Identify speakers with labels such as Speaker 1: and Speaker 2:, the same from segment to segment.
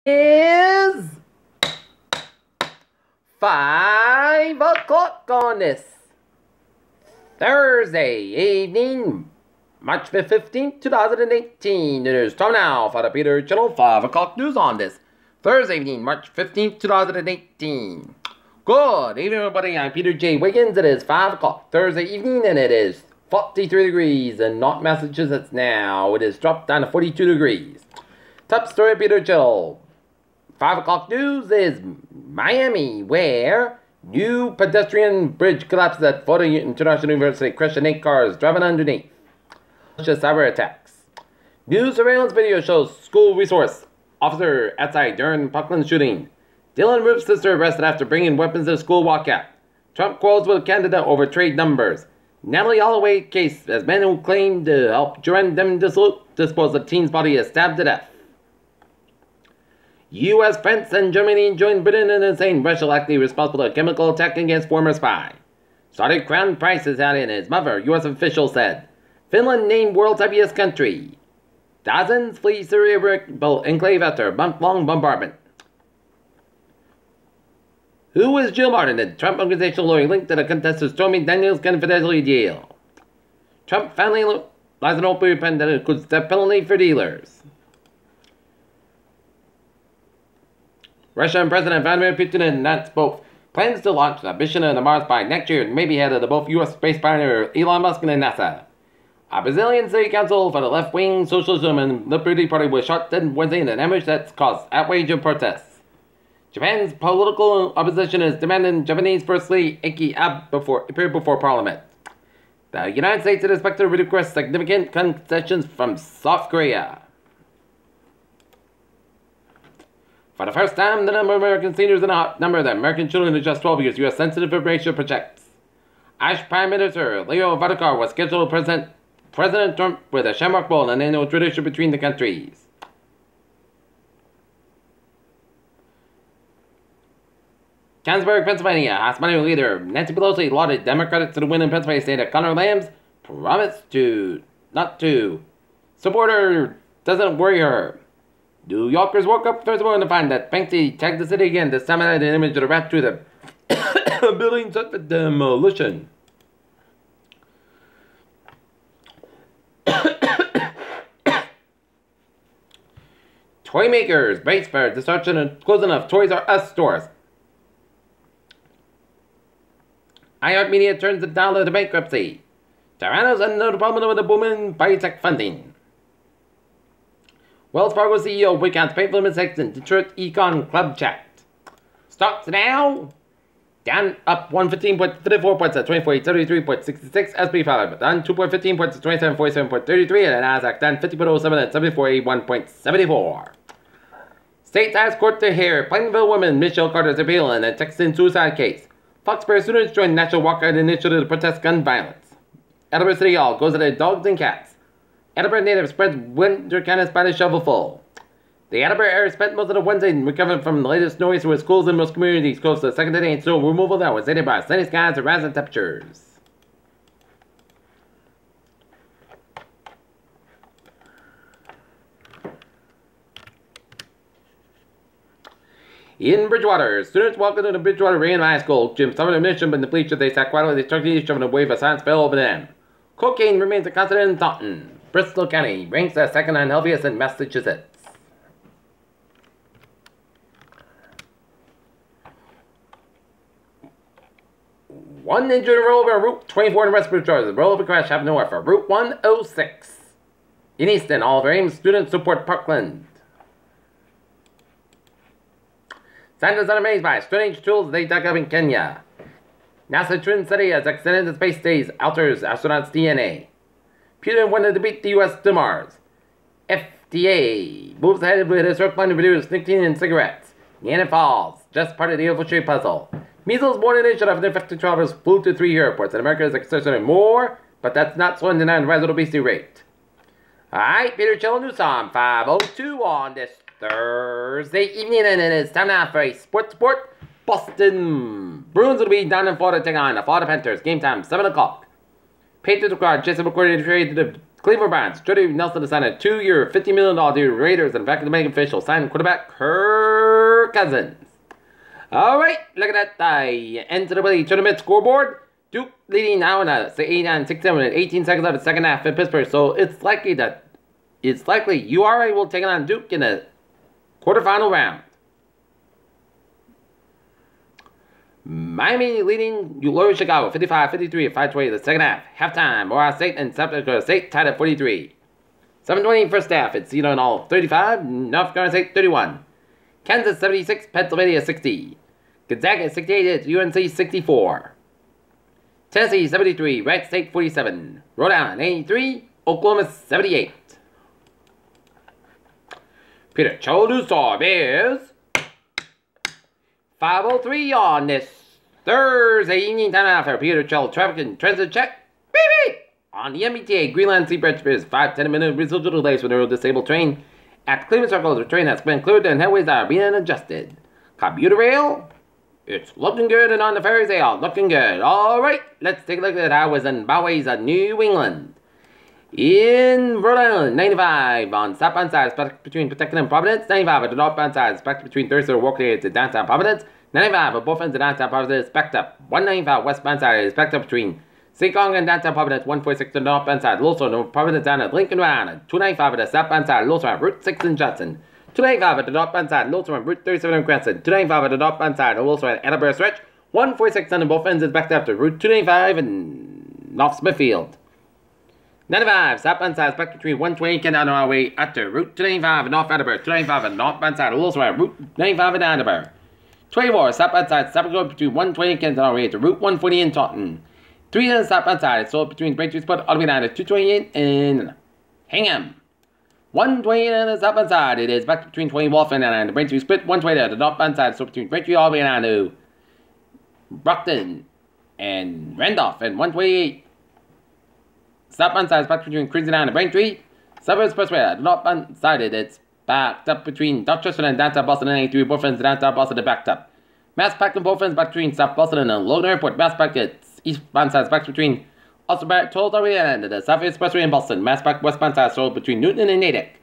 Speaker 1: Is 5 o'clock on this Thursday evening, March 15th, 2018. It is time now for the Peter Channel 5 o'clock news on this Thursday evening, March 15th, 2018. Good evening, everybody. I'm Peter J. Wiggins. It is 5 o'clock Thursday evening, and it is 43 degrees in North Massachusetts now. It is dropped down to 42 degrees. Top story, Peter Channel 5 o'clock news is Miami, where new pedestrian bridge collapses at Florida International University, crashing 8 cars driving underneath. Cyber attacks. New surveillance video shows school resource officer outside during Parkland shooting. Dylan Roof's sister arrested after bringing weapons to school walkout. Trump quarrels with candidate over trade numbers. Natalie Holloway case as men who claimed to help Joanne them dispose of teen's body is stabbed to death. U.S., France, and Germany joined Britain in saying Russia likely responsible for a chemical attack against former spy. Saudi crown prince is out in his mother, U.S. official said. Finland named world's happiest country. Dozens flee Syria enclave after month-long bombardment. Who is Jill Martin, the Trump organizational lawyer linked to the contestant Stormy Daniels' confidentiality deal? Trump finally lies an open pen that includes death penalty for dealers. Russian President Vladimir Putin announced both plans to launch a mission on Mars by next year and maybe head of both U.S. space pioneer Elon Musk and NASA. A Brazilian city council for the left-wing Socialism and Liberty Party was shot dead Wednesday in an ambush that's caused outrage and protests. Japan's political opposition is demanding Japanese First Lady Abe appear before Parliament. The United States is expected to request significant concessions from South Korea. For the first time, the number of American seniors and a number of American children is just 12 years. U.S. sensitive information projects. Irish Prime Minister Leo Varadkar was scheduled to present President Trump with a Shamrock Bowl, an annual tradition between the countries. Canonsburg, Pennsylvania. House Minority Leader Nancy Pelosi lauded Democrats to the win in Pennsylvania State that Connor Lambs promised not to support her doesn't worry her. New Yorkers woke up Thursday morning to find that Banksy tagged the city again, disseminated an image of the rat through the building set for demolition. Toy makers brace for destruction and closing of Toys R Us stores. iHeartMedia turns it down to bankruptcy. Tyrannos under the problem with the booming biotech funding. Wells Fargo CEO recounts painful mistakes in Detroit Econ Club chat. Stocks now down up 115.34 points at 24,833.66. SP 500 down 2.15 points at 27,47.33, and Nasdaq down 50.07 at 74,81.74. State asks court to hear Plainville woman Michelle Carter's appeal in a Texan suicide case. Foxbury students join National Walkout Initiative to protest gun violence. Edinburgh City Hall goes at dogs and cats. Edinburgh native spreads winter cannon by the shovelful. The Edinburgh area spent most of the Wednesday recovering from the latest snowy with schools in most communities close to the second day and snow removal that was aided by sunny skies and rising temperatures. In Bridgewater, students walking to the Bridgewater Regan High School gym suffered a mission in the bleachers. They sat quietly, struggling each other in a wave of silence fell over them. Cocaine remains a constant in Taunton. Bristol County ranks as second unhealthiest in Massachusetts. One injured rollover Route 24 in rescue charges. The rollover crash happened nowhere for Route 106. In Easton, Oliver Ames students support Parkland. Scientists are amazed by strange tools they dug up in Kenya. NASA Twin City has extended the space days, alters astronauts' DNA. Putin wanted to beat the U.S. to Mars. FDA moves ahead with its work plan to reduce nicotine in cigarettes. Neanderthals, just part of the infantry puzzle. Measles morning initiative of infected travelers flew to 3 airports, and America is exercising more, but that's not slowing down the rise of the obesity rate. Alright, Peter Channel News on 5:02 on this Thursday evening, and it is time now for a sports report. Boston Bruins will be down in Florida taking on the Florida Panthers. Game time 7 o'clock. Patriots required Jason McCourty to trade to the Cleveland Browns, Jody Nelson signed a 2-year, $50 million deal with Raiders, and back to the main official signed quarterback Kirk Cousins. Alright, look at that NCAA tournament scoreboard. Duke leading now in a 89-67 with 18 seconds left in the second half in Pittsburgh. So it's likely URA will take on Duke in a quarterfinal round. Miami leading Loyola Chicago 55-53 at 5:20 the second half. Halftime, Ohio State and South Dakota State tied at 43. 7:20 first half. It's all 35. North Carolina State 31. Kansas 76, Pennsylvania 60. Gonzaga 68 at UNC 64. Tennessee 73, Wright State 47. Rhode Island 83, Oklahoma 78. Peter Childers is 5:03 on this Thursday evening time after Peter Childers traffic and transit check. Beep beep! On the MBTA Greenland Seabridge Bridge 5-10-minute residual delays for the disabled train. At Cleveland Circle, the train has been cleared and headways are being adjusted. Commuter rail, it's looking good, and on the ferries they are looking good. Alright, let's take a look at how it was in byways of New England. In Rhode Island, 95 on southbound side, back between Pawtucket and Providence. 95 at the northbound side, back between Thursday and Walker to downtown Providence. 95 at both ends of downtown Providence, backed up. 195 westbound side is backed up between Seacong and downtown Providence. 146 at the northbound side, also Providence down at Lincoln Round. 295 at the southbound side, also at Route 6 in Johnson. 295 at the northbound side, also at Route 37 in Cranston. 295 at the northbound side, also at Attleboro Stretch. 146 on both ends is backed up to Route 295 and North Smithfield. 95, southbound side, back between 120 and on our way after Route 295 and North Attleboro. 295 and northbound side, also at Route 95 and Attleboro. 24, southbound side, going between 120 and on our way to Route 140 in Taunton. 3 on the southbound side, so between Braintree Spot all the way down to 228 in Hingham. 128 on the southbound side, it is back between 20 Wolfen and the Braintree Split. 120 on the northbound side, so between Braintree all the way down to Brockton and Randolph. And 128 southbound side is back between Quincy and Braintree. Southern Expressway, the northbound side, it's backed up between Dorchester and downtown Boston and 83. Both ends downtown Boston are backed up. Mass packed in both ends back between South Boston and Logan Airport. Mass packed it's eastbound side is back between Ulster Tolls all the way and the South Expressway in Boston. Mass packed westbound side sold between Newton and Natick.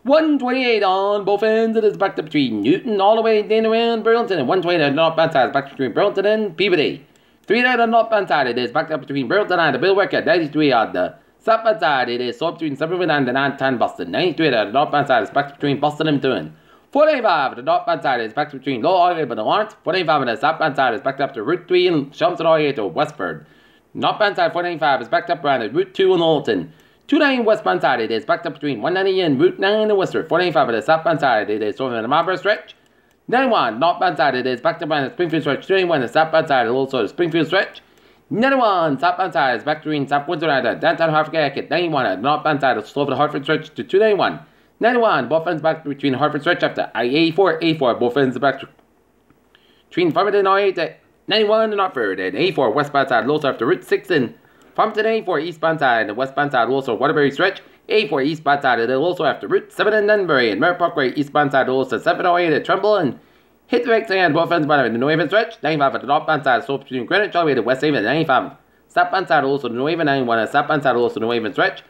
Speaker 1: 128 on both ends, it is backed up between Newton all the way down around Burlington. And 120 on the northbound side is back between Burlington and Peabody. 3 on the northbound side, it is backed up between Burlington and the Billwick at 93 on the southbound side, it is sold between Summerville and the downtown Boston. 93 at the northbound side is backed between Boston and Methuen. 485 at the northbound side is backed between Low All the way to Lawrence. 485 on the southbound side is backed up to Route 3 in Shelton all the way to Westford. Northbound side 495 is backed up around at Route 2 in Knowlton. 290 westbound side, it is backed up between 190 and Route 9 in Worcester. 495 at the southbound side, it is sold in the Marlborough stretch. 91 northbound side, it is backed up around the Springfield stretch. 291 the southbound side, is also the Springfield stretch. 91 southbound side is back between South Windsor and the downtown Hartford Connecticut. 91 at northbound side is sold for the Hartford stretch to 291. 91 both ends back between Hartford stretch after I-84. 84 both ends back between Farmington and 88 to 91 in Hartford. And 84 westbound side also after Route 6 in Farmington. 84 eastbound side and the westbound side also Waterbury stretch. 84 eastbound side, and also after Route 7 in Dunbury. And Merritt Parkway eastbound side also 708 at Trumbull and hit the right hand both ends by the New Haven stretch. 95 at the northbound side, so between Greenwich all the way to West Haven. 95 southbound side also the New Haven. 91 at southbound side also the New Haven stretch.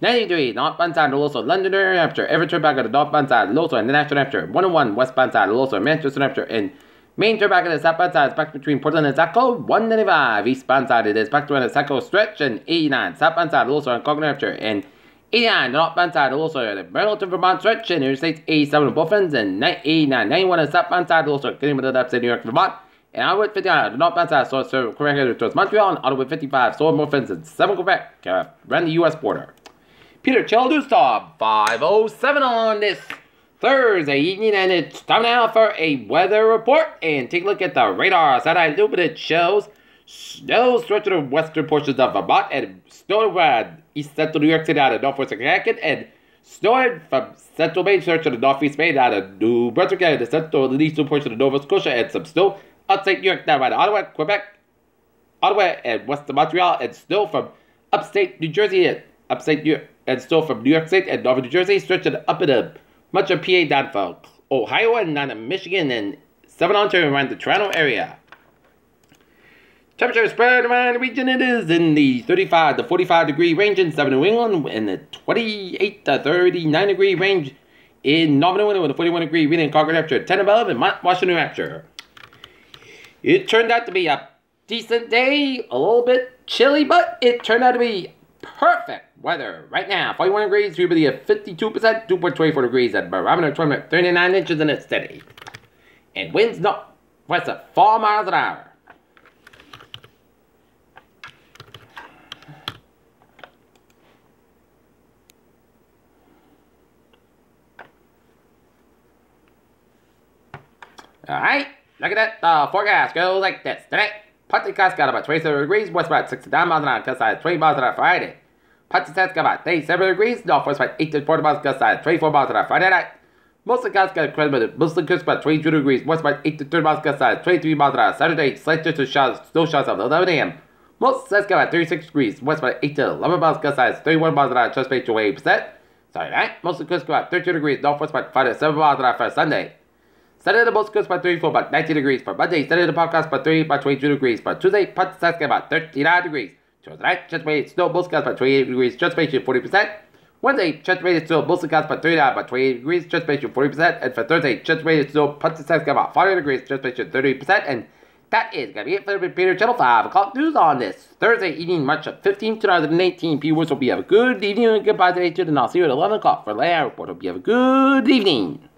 Speaker 1: 93 northbound side also Londonderry after Everett back at the northbound side, also in the National after 101 westbound side, also Manchester after and Main turn back at the southbound side is back between Portland and Saco. 195 eastbound side it is back to the Saco stretch, and 89 southbound side also on Coconut after and 89 northbound side also at the Burlington, Vermont stretch, and Interstate 87 on both ends, and 89 91 on the southbound side also getting with the upstate New York, Vermont. And Autowood 59 the northbound side so correct towards Montreal, and Autowood 55 so more fence and 7 Quebec around the U.S. border. Peter Childers top 507 on this Thursday evening, and it's time now for a weather report. And take a look at the radar satellite loop, it shows snow stretching the western portions of Vermont, and snow around east central New York City out of northwest Connecticut, and snow from central Maine stretch to the northeast Maine out of New Brunswick and the central and eastern portion of Nova Scotia, and some snow upstate New York down by Ottawa, Quebec, Ottawa, and west of Montreal, and snow from upstate New Jersey and upstate New York, and snow from New York State and northern New Jersey stretching up into much of PA down from Ohio and down to Michigan and 7 Ontario around the Toronto area. Temperature spread around the region, it is in the 35 to 45 degree range in southern New England, and the 28 to 39 degree range in northern New England, with a 41 degree reading cargo temperature 10 above in Mount Washington, New Hampshire. It turned out to be a decent day, a little bit chilly, but it turned out to be perfect weather right now. 41 degrees, humidity of 52%, 2.24 degrees at barometer 39 inches, and it's steady. And winds northwest at 4 miles an hour. Alright, look at that. The forecast goes like this. Today, Putty-Cast got about 27 degrees, west about 69 miles an hour, gust side 20 miles an hour Friday. Putty-Cast got about 37 degrees, northwest about 8 to 40 miles, gust side 24 miles an hour Friday night. Mostly clouds got incredible, mostly coast about 22 degrees, west about 8 to 30 miles, gust side 23 miles an hour Saturday, slight to snow showers of 11 a.m. Most skies got about 36 degrees, west about 8 to 11 miles, gust side 31 miles an hour, just rate to 8%. Sorry, right? Mostly coast about 32 degrees, northwest about 5 to 7 miles an hour for Sunday. Saturday, the most coast by 34, about 19 degrees. For Monday, Saturday, the podcast by 3, by 22 degrees. For Tuesday, Putty-Cast about 39 degrees. Tuesday night, just rated snow, most skies by 28 degrees, just rated 40%. Wednesday, just rated snow, most skies by 39, by 28 degrees, just rated 40%. And for Thursday, just rated snow, Putty-Cast about 40 degrees, just rated 30%. And that is going to be it for the Repeater Channel 5 o'clock news on this Thursday evening, March 15, 2018. Viewers, hope you have a good evening and goodbye today, and I'll see you at 11 o'clock for the layout report. Hope you have a good evening.